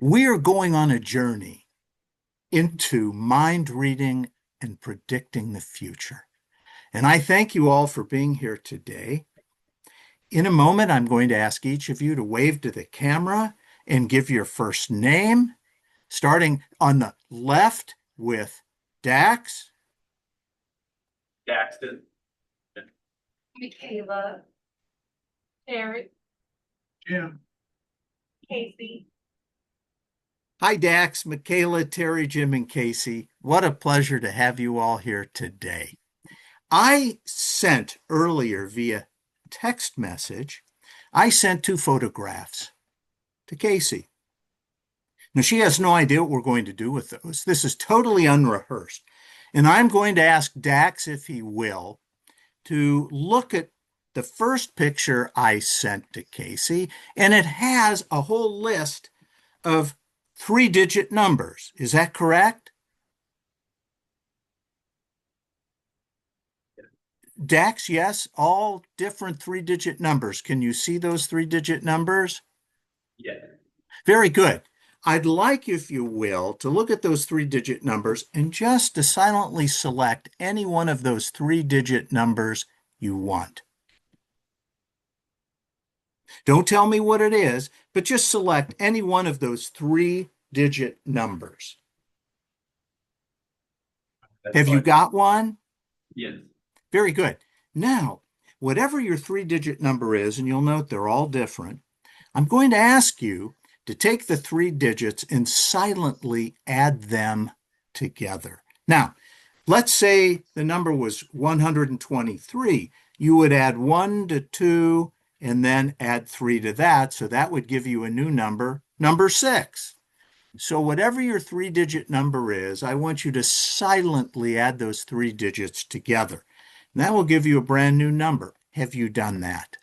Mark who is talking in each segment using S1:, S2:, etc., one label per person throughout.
S1: We are going on a journey into mind reading and predicting the future. And I thank you all for being here today. In a moment, I'm going to ask each of you to wave to the camera and give your first name, starting on the left with Dax,
S2: Daxton,
S3: Michaela, Eric,
S2: Jim,
S3: Casey.
S1: Hi, Dax, Michaela, Terry, Jim, and Casey. What a pleasure to have you all here today. I sent earlier via text message, I sent two photographs to Casey. Now, she has no idea what we're going to do with those. This is totally unrehearsed. And I'm going to ask Dax, if he will, to look at the first picture I sent to Casey, and it has a whole list of three-digit numbers. Is that correct? Dax, yes, all different three-digit numbers. Can you see those three-digit numbers?
S2: yeah,
S1: Very good. I'd like, if you will, to look at those three-digit numbers and just to silently select any one of those three-digit numbers you want. Don't tell me what it is, but just select any one of those three-digit numbers.
S2: that's
S1: Have you
S2: fine.
S1: got one?
S2: Yes,
S1: Very good. Now, whatever your three-digit number is, and you'll note they're all different, I'm going to ask you to take the three digits and silently add them together. Now, let's say the number was 123. You would add 1 to 2 and then add 3 to that. So that would give you a new number, number 6. So whatever your three-digit number is, I want you to silently add those three digits together. And that will give you a brand new number. Have you done that?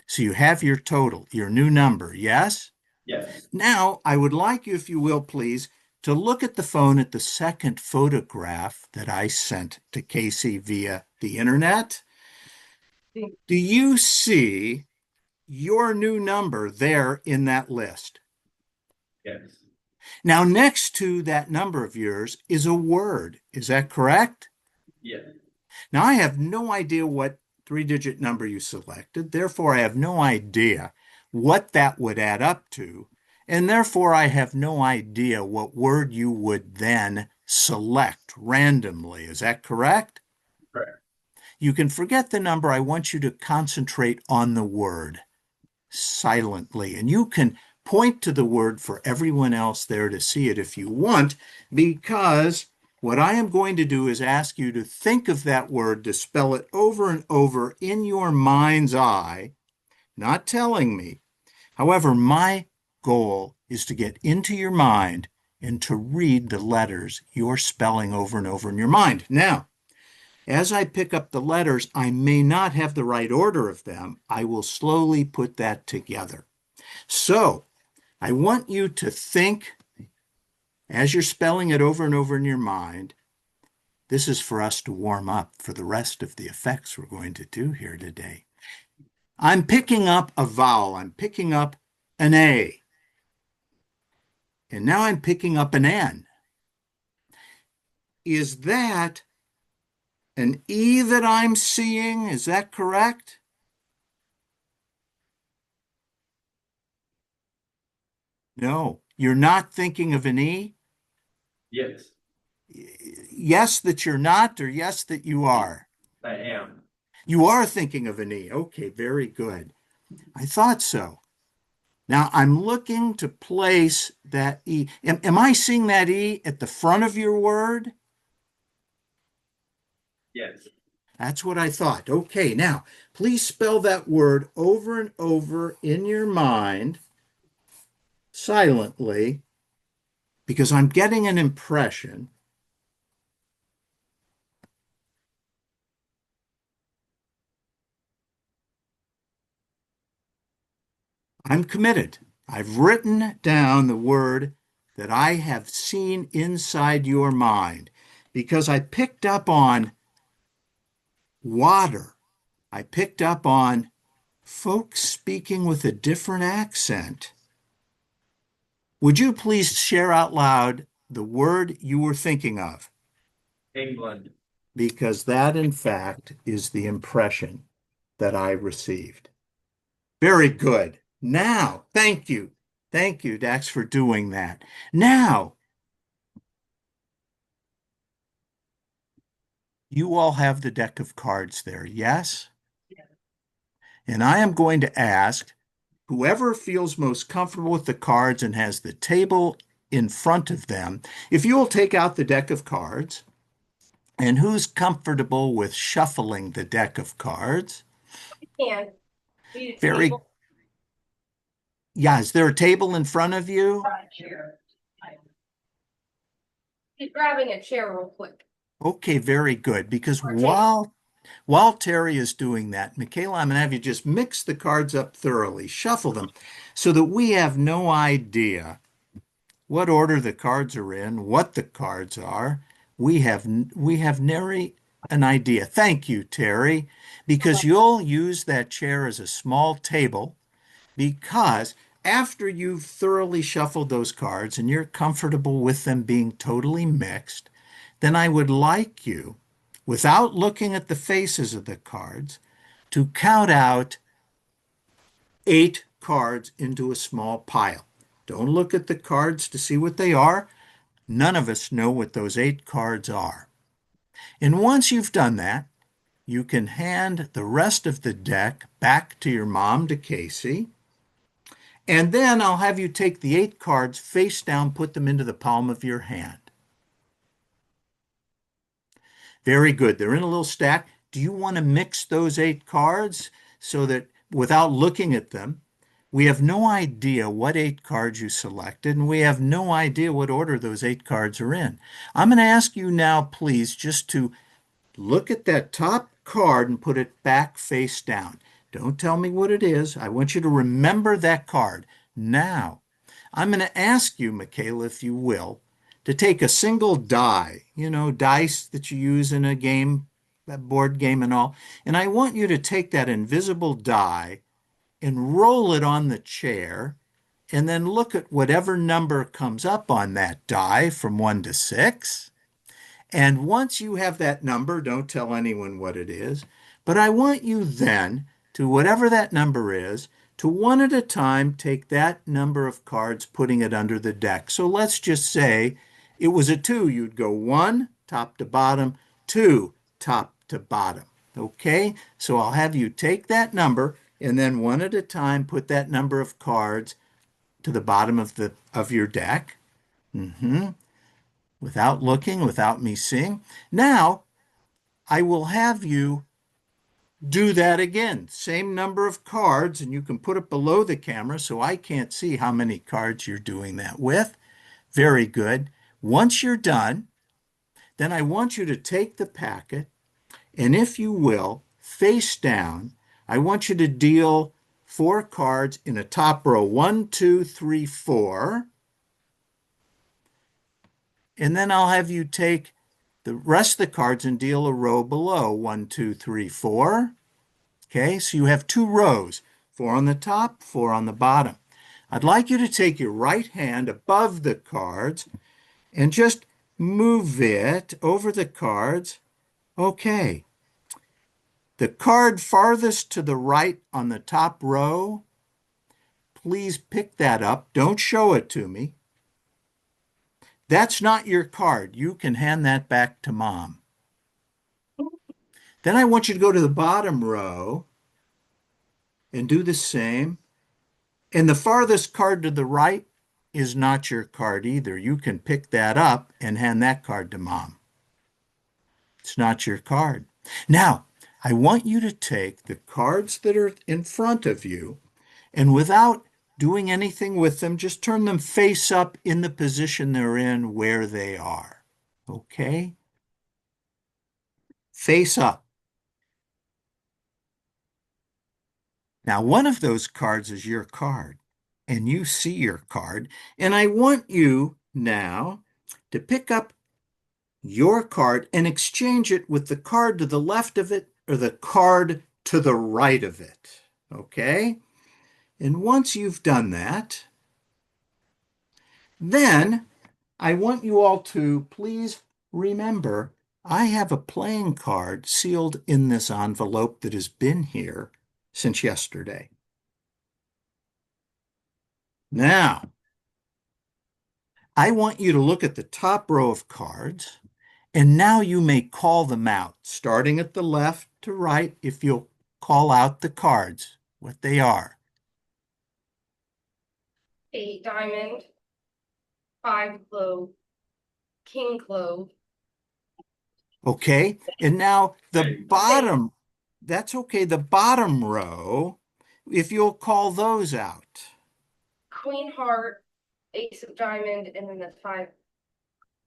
S1: So you have your total, your new number, yes?
S2: yes,
S1: Now, I would like you, if you will, please, to look at the phone at the second photograph that I sent to Casey via the internet. Do you see your new number there in that list?
S2: yes,
S1: Now, next to that number of yours is a word. Is that correct?
S2: yes,
S1: Now, I have no idea what three-digit number you selected. Therefore, I have no idea what that would add up to. And therefore, I have no idea what word you would then select randomly. Is that correct?
S2: correct.
S1: You can forget the number. I want you to concentrate on the word silently. And you can point to the word for everyone else there to see it if you want, because what I am going to do is ask you to think of that word, to spell it over and over in your mind's eye, not telling me. However, my goal is to get into your mind and to read the letters you're spelling over and over in your mind. Now, as I pick up the letters, I may not have the right order of them. I will slowly put that together. So I want you to think as you're spelling it over and over in your mind. This is for us to warm up for the rest of the effects we're going to do here today. I'm picking up a vowel. I'm picking up an A. And now I'm picking up an N. Is that an E that I'm seeing? Is that correct? No, you're not thinking of an E?
S2: Yes,
S1: Yes, that you're not, or yes, that you are?
S2: I am.
S1: You are thinking of an E. Okay, very good. I thought so. Now I'm looking to place that E. Am I seeing that E at the front of your word?
S2: Yes,
S1: That's what I thought. Okay, now please spell that word over and over in your mind silently, because I'm getting an impression. I'm committed. I've written down the word that I have seen inside your mind because I picked up on water. I picked up on folks speaking with a different accent. Would you please share out loud the word you were thinking of?
S2: England.
S1: Because that, in fact, is the impression that I received. Very good. Now, thank you. Thank you, Dax, for doing that. Now, you all have the deck of cards there, yes? And I am going to ask whoever feels most comfortable with the cards and has the table in front of them, if you will take out the deck of cards, and who's comfortable with shuffling the deck of cards?
S3: And need a
S1: Very,
S3: table.
S1: yeah, is there a table in front of you?
S3: Right chair. He's grabbing a chair real quick.
S1: Okay, very good. Because
S3: Or table.
S1: while Terry is doing that, Michaela, I'm going to have you just mix the cards up thoroughly, shuffle them, so that we have no idea what order the cards are in, what the cards are. We have nary an idea. Thank you, Terry, because you'll use that chair as a small table because after you've thoroughly shuffled those cards and you're comfortable with them being totally mixed, then I would like you, without looking at the faces of the cards, to count out 8 cards into a small pile. Don't look at the cards to see what they are. None of us know what those 8 cards are. And once you've done that, you can hand the rest of the deck back to your mom, to Casey. And then I'll have you take the 8 cards face down, put them into the palm of your hand. Very good. They're in a little stack. Do you want to mix those 8 cards so that without looking at them, we have no idea what 8 cards you selected, and we have no idea what order those 8 cards are in? I'm going to ask you now, please, just to look at that top card and put it back face down. Don't tell me what it is. I want you to remember that card. Now, I'm going to ask you, Michaela, if you will, to take a single die, dice that you use in a game, a board game and all, and I want you to take that invisible die and roll it on the chair and then look at whatever number comes up on that die from 1 to 6. And once you have that number, don't tell anyone what it is, but I want you then to, whatever that number is, to one at a time take that number of cards, putting it under the deck. So let's just say it was a 2. You'd go 1, top to bottom, 2, top to bottom. Okay? So I'll have you take that number and then one at a time put that number of cards to the bottom of your deck. Without looking, without me seeing. Now, I will have you do that again. Same number of cards, and you can put it below the camera so I can't see how many cards you're doing that with. Very good. Once you're done, then I want you to take the packet, and if you will, face down, I want you to deal 4 cards in a top row. 1, 2, 3, 4. And then I'll have you take the rest of the cards and deal a row below. 1, 2, 3, 4. Okay, so you have 2 rows, 4 on the top, 4 on the bottom. I'd like you to take your right hand above the cards and just move it over the cards. Okay. The card farthest to the right on the top row, please pick that up. Don't show it to me. That's not your card. You can hand that back to mom. Then I want you to go to the bottom row and do the same. And the farthest card to the right is not your card either. You can pick that up and hand that card to mom. It's not your card. Now, I want you to take the cards that are in front of you and without doing anything with them, just turn them face up in the position they're in where they are. Okay? Face up. Now, one of those cards is your card, and you see your card, and I want you now to pick up your card and exchange it with the card to the left of it or the card to the right of it. Okay? And once you've done that, Then I want you all to please remember I have a playing card sealed in this envelope that has been here since yesterday. Now, I want you to look at the top row of cards, and now you may call them out, starting at the left to right, if you'll call out the cards, what they are.
S3: 8 diamond, 5 clove, king clove.
S1: Okay, and now the
S2: Okay.
S1: bottom, that's okay, the bottom row, if you'll call those out.
S3: Queen heart, ace of diamond, and then the 5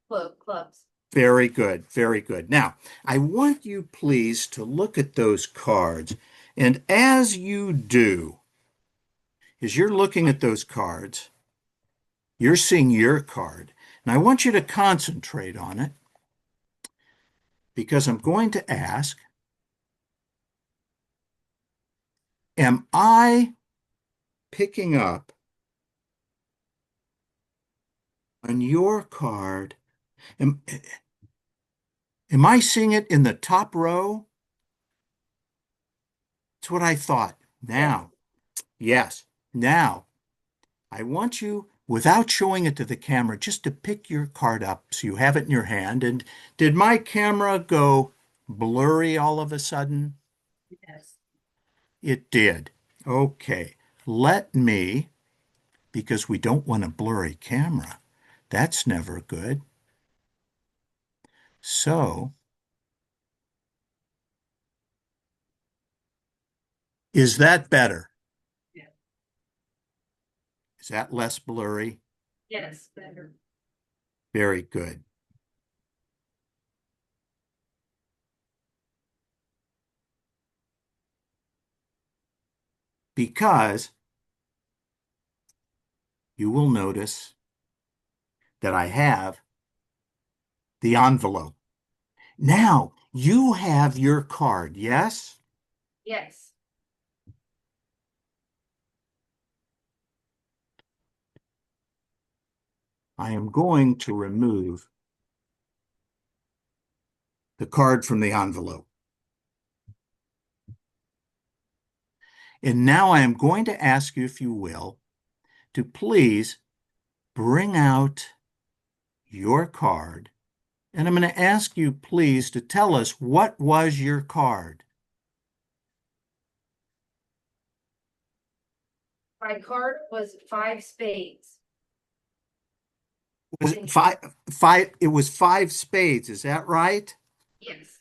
S3: clubs.
S1: Very good, very good. Now, I want you please to look at those cards, and as you do, as you're looking at those cards, you're seeing your card, and I want you to concentrate on it because I'm going to ask, am I picking up on your card? Am I seeing it in the top row? That's what I thought. Now, yes, now I want you, without showing it to the camera, just to pick your card up so you have it in your hand. And did my camera go blurry all of a sudden?
S3: Yes.
S1: It did. Okay. Let me, because we don't want a blurry camera. That's never good. So, is that better?
S3: Yeah.
S1: Is that less blurry?
S3: Yes, better.
S1: Very good. Because you will notice that I have the envelope. Now, you have your card, yes?
S3: Yes.
S1: I am going to remove the card from the envelope. And now I am going to ask you, if you will, to please bring out your card. And I'm going to ask you, please, to tell us what was your card.
S3: My card was 5 spades.
S1: Was it five? It was 5 spades. Is that right?
S3: Yes.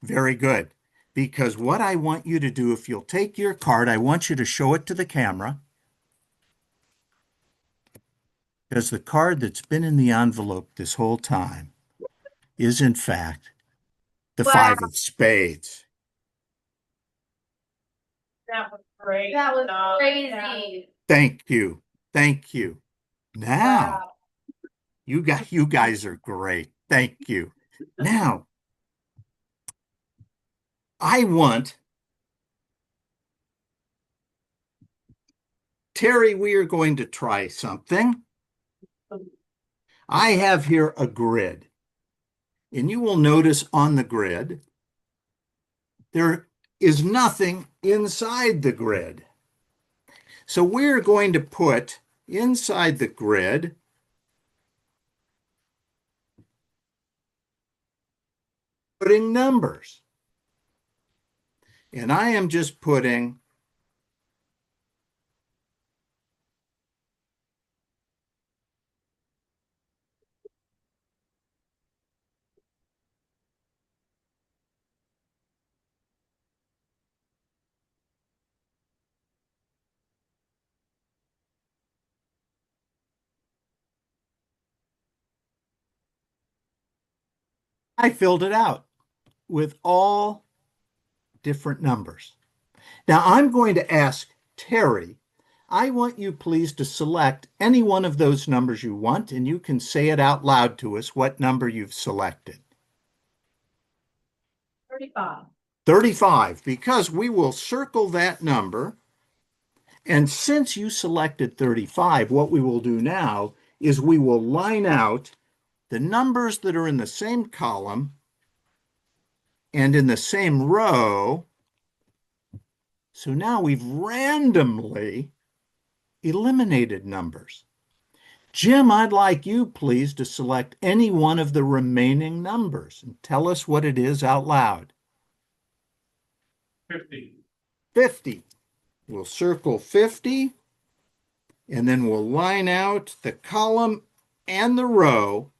S1: Very good. Because what I want you to do, if you'll take your card, I want you to show it to the camera. Because the card that's been in the envelope this whole time is, in fact, the
S3: Wow.
S1: 5 of spades.
S3: That was great. That was crazy.
S1: Thank you. Thank you. Now,
S3: Wow.
S1: you guys are great. Thank you. Now, I want Terry, we are going to try something. I have here a grid, and you will notice on the grid there is nothing inside the grid. So we're going to put inside the grid putting numbers. And I am just putting I filled it out with all different numbers. Now I'm going to ask Terry, I want you please to select any one of those numbers you want, and you can say it out loud to us what number you've selected.
S3: 35.
S1: 35, because we will circle that number. And since you selected 35, what we will do now is we will line out the numbers that are in the same column and in the same row. So now we've randomly eliminated numbers. Jim, I'd like you, please, to select any one of the remaining numbers and tell us what it is out loud.
S2: 50.
S1: 50. We'll circle 50, and then we'll line out the column and the row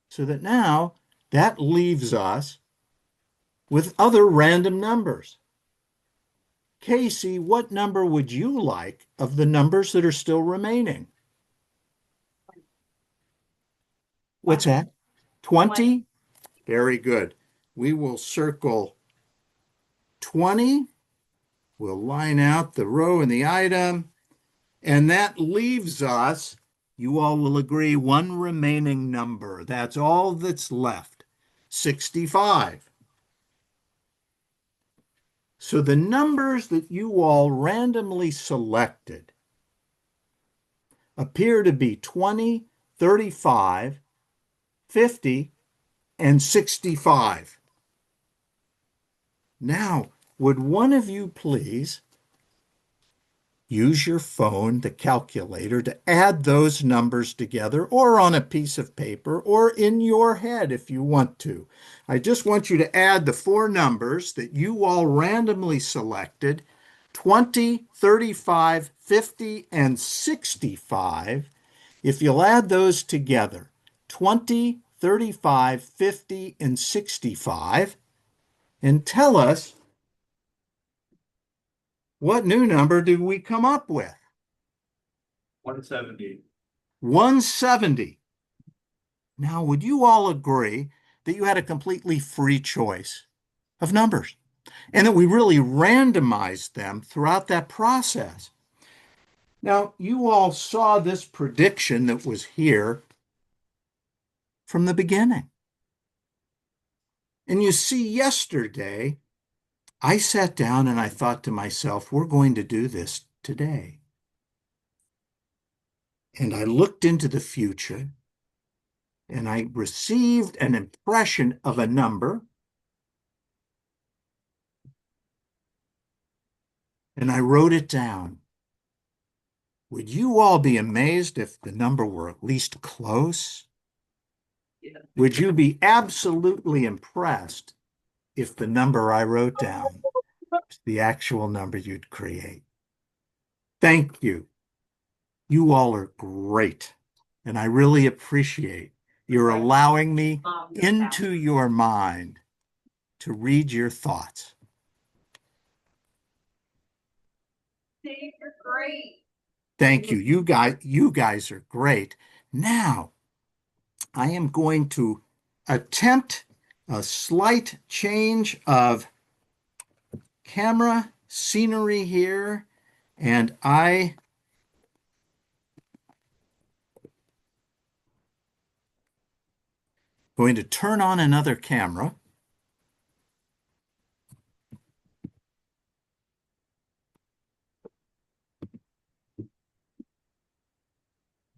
S1: so that now that leaves us with other random numbers. Casey, what number would you like of the numbers that are still remaining? What's that? 20? Very good. We will circle 20. We'll line out the row and the item. And that leaves us, you all will agree, one remaining number. That's all that's left. 65. So the numbers that you all randomly selected appear to be 20, 35, 50, and 65. Now, would one of you please use your phone, the calculator, to add those numbers together, or on a piece of paper, or in your head if you want to? I just want you to add the four numbers that you all randomly selected: 20, 35, 50, and 65. If you'll add those together, 20, 35, 50, and 65, and tell us what new number did we come up with?
S2: 170.
S1: 170. Now, would you all agree that you had a completely free choice of numbers and that we really randomized them throughout that process? Now, you all saw this prediction that was here from the beginning. And you see, yesterday, I sat down and I thought to myself, we're going to do this today. And I looked into the future and I received an impression of a number. And I wrote it down. Would you all be amazed if the number were at least close?
S2: Yeah.
S1: Would you be absolutely impressed if the number I wrote down is the actual number you'd create? Thank you. You all are great. And I really appreciate your allowing me into your mind to read your thoughts.
S3: Dave, you're great.
S1: Thank you. You guys are great. Now, I am going to attempt a slight change of camera scenery here, and I going to turn on another camera.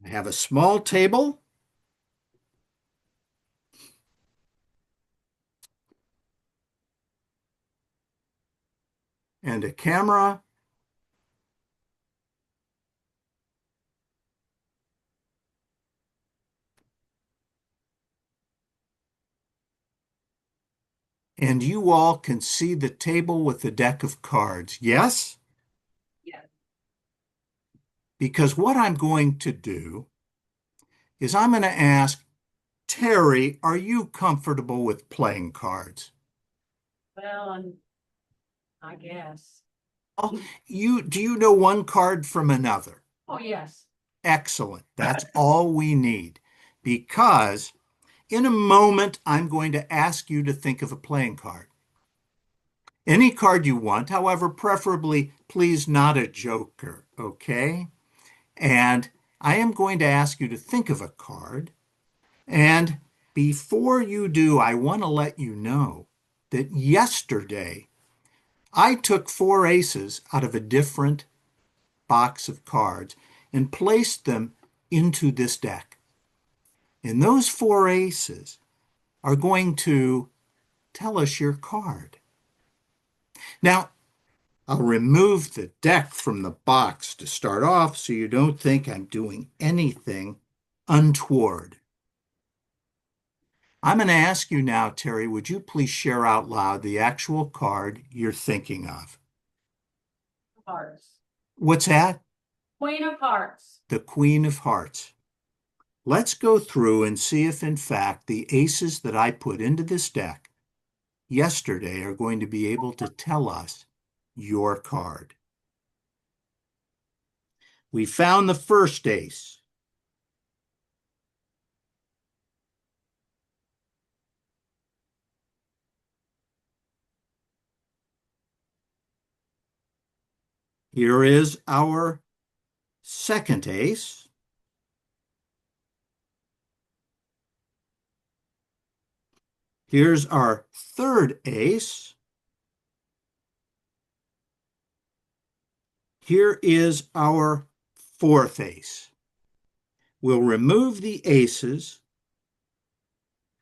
S1: I have a small table. And a camera. And you all can see the table with the deck of cards. Yes?
S3: Yes.
S1: Because what I'm going to do is I'm going to ask Terry, are you comfortable with playing cards?
S4: Well, I guess.
S1: Do you know one card from another?
S4: Oh, yes.
S1: Excellent. That's all we need. Because in a moment, I'm going to ask you to think of a playing card. Any card you want, however, preferably, please not a joker, okay? And I am going to ask you to think of a card. And before you do, I want to let you know that yesterday I took four aces out of a different box of cards and placed them into this deck. And those four aces are going to tell us your card. Now, I'll remove the deck from the box to start off so you don't think I'm doing anything untoward. I'm going to ask you now, Terry, would you please share out loud the actual card you're thinking of?
S4: Hearts.
S1: What's that?
S4: Queen of Hearts.
S1: The Queen of Hearts. Let's go through and see if, in fact, the aces that I put into this deck yesterday are going to be able to tell us your card. We found the first ace. Here is our second ace. Here's our third ace. Here is our fourth ace. We'll remove the aces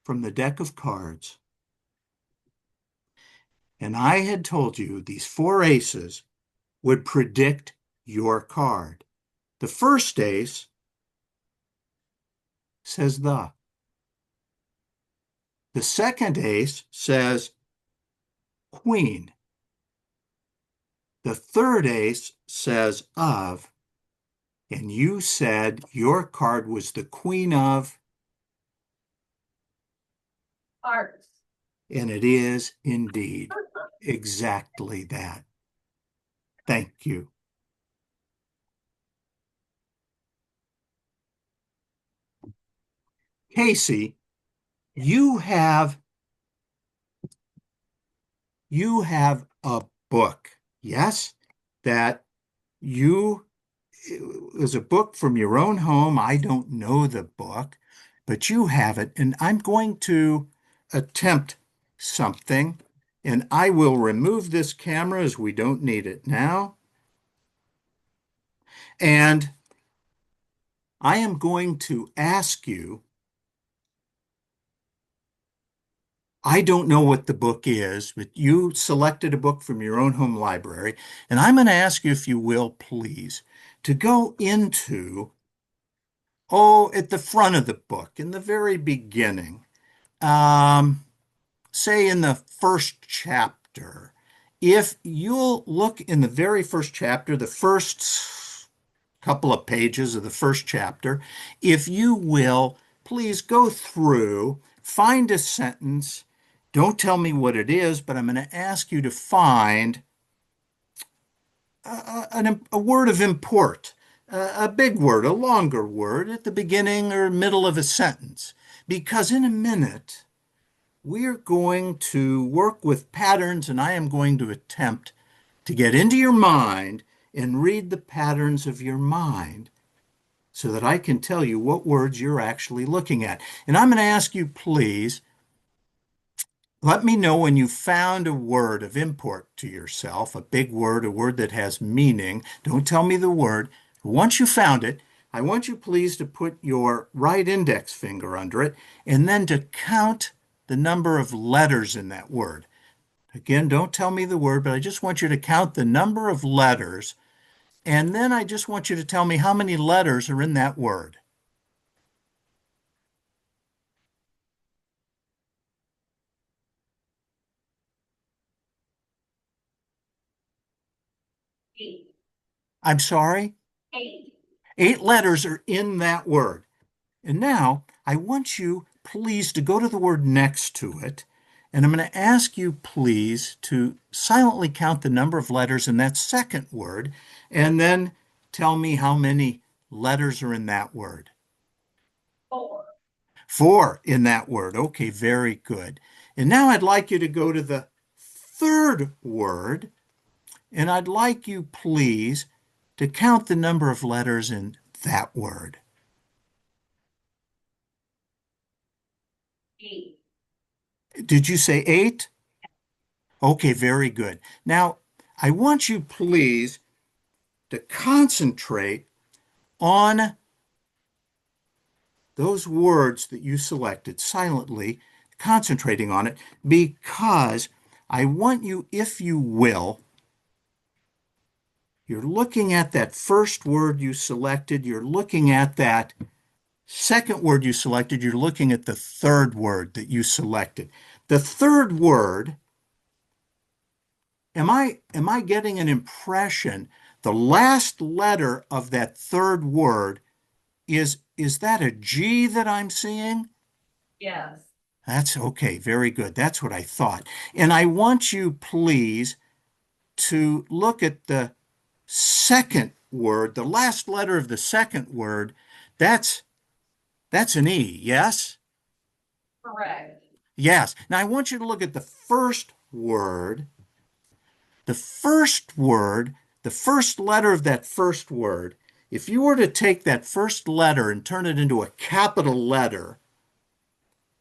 S1: from the deck of cards. And I had told you these four aces would predict your card. The first ace says the. The second ace says queen. The third ace says of, and you said your card was the queen of,
S4: Hearts.
S1: and it is indeed exactly that. Thank you. Casey, you have a book, yes, that you it was a book from your own home. I don't know the book, but you have it, and I'm going to attempt something, and I will remove this camera as we don't need it now. And I am going to ask you, I don't know what the book is, but you selected a book from your own home library, and I'm going to ask you, if you will, please, to go into, at the front of the book, in the very beginning, um, say in the first chapter. If you'll look in the very first chapter, the first couple of pages of the first chapter, if you will, please go through, find a sentence. Don't tell me what it is, but I'm going to ask you to find a word of import, a big word, a longer word at the beginning or middle of a sentence. Because in a minute, we're going to work with patterns, and I am going to attempt to get into your mind and read the patterns of your mind so that I can tell you what words you're actually looking at. And I'm going to ask you, please, let me know when you found a word of import to yourself, a big word, a word that has meaning. Don't tell me the word. Once you found it, I want you please to put your right index finger under it and then to count the number of letters in that word. Again, don't tell me the word, but I just want you to count the number of letters, and then I just want you to tell me how many letters are in that word.
S4: Eight.
S1: I'm sorry?
S4: Eight.
S1: 8 letters are in that word. And now I want you, please, to go to the word next to it. And I'm going to ask you, please, to silently count the number of letters in that second word, and then tell me how many letters are in that word.
S4: 4.
S1: 4 in that word. Okay, very good. And now I'd like you to go to the third word, and I'd like you, please, to count the number of letters in that word.
S4: 8.
S1: Did you say 8? Okay, very good. Now, I want you, please, to concentrate on those words that you selected silently, concentrating on it, because I want you, if you will, you're looking at that first word you selected, you're looking at that second word you selected, you're looking at the third word that you selected. The third word, am I getting an impression? The last letter of that third word is that a G that I'm seeing?
S4: Yes.
S1: That's okay, very good. That's what I thought. And I want you, please, to look at the second word, the last letter of the second word. That's that's an E, yes?
S4: Correct.
S1: Yes. Now I want you to look at the first word. The first word, the first letter of that first word. If you were to take that first letter and turn it into a capital letter,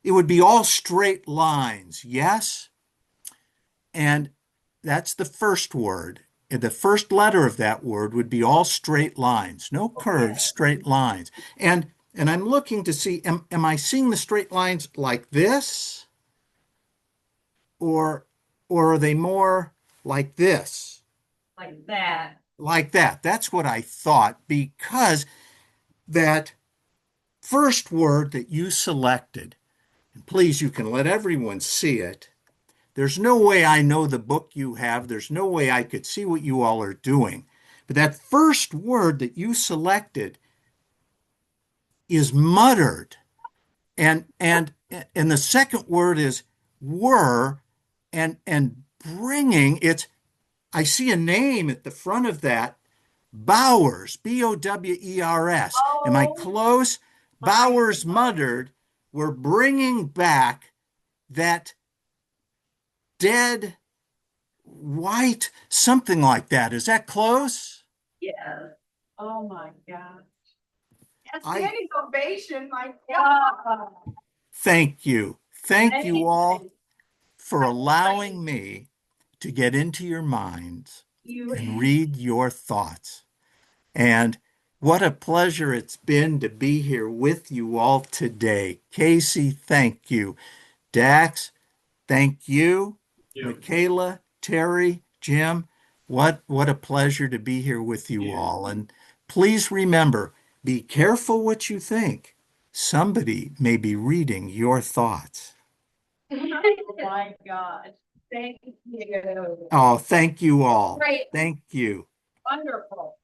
S1: it would be all straight lines, yes? And that's the first word. And the first letter of that word would be all straight lines, no curves,
S4: Okay.
S1: straight lines. And I'm looking to see, am I seeing the straight lines like this? Or or are they more like this?
S4: Like that.
S1: Like that. That's what I thought, because that first word that you selected, and please, you can let everyone see it. There's no way I know the book you have. There's no way I could see what you all are doing. But that first word that you selected is muttered. And the second word is were, and bringing. It's, I see a name at the front of that, Bowers, Bowers. Am I
S4: Oh
S1: close?
S4: my
S1: Bowers
S4: God.
S1: muttered, we're bringing back that dead white, something like that. Is that close?
S4: Yes. Oh my God. A
S1: I
S4: standing ovation, my God.
S1: thank you. Thank you all
S4: Amazing.
S1: for
S4: Right.
S1: allowing me to get into your minds
S4: You,
S1: and read your thoughts. And what a pleasure it's been to be here with you all today. Casey, thank you. Dax, thank you.
S2: You.
S1: Michaela, Terry, Jim, what a pleasure to be here with you
S2: You.
S1: all. And please remember, be careful what you think. Somebody may be reading your thoughts.
S4: oh my God. Thank you.
S1: Oh, thank you all.
S3: Great.
S1: Thank you.
S4: Wonderful.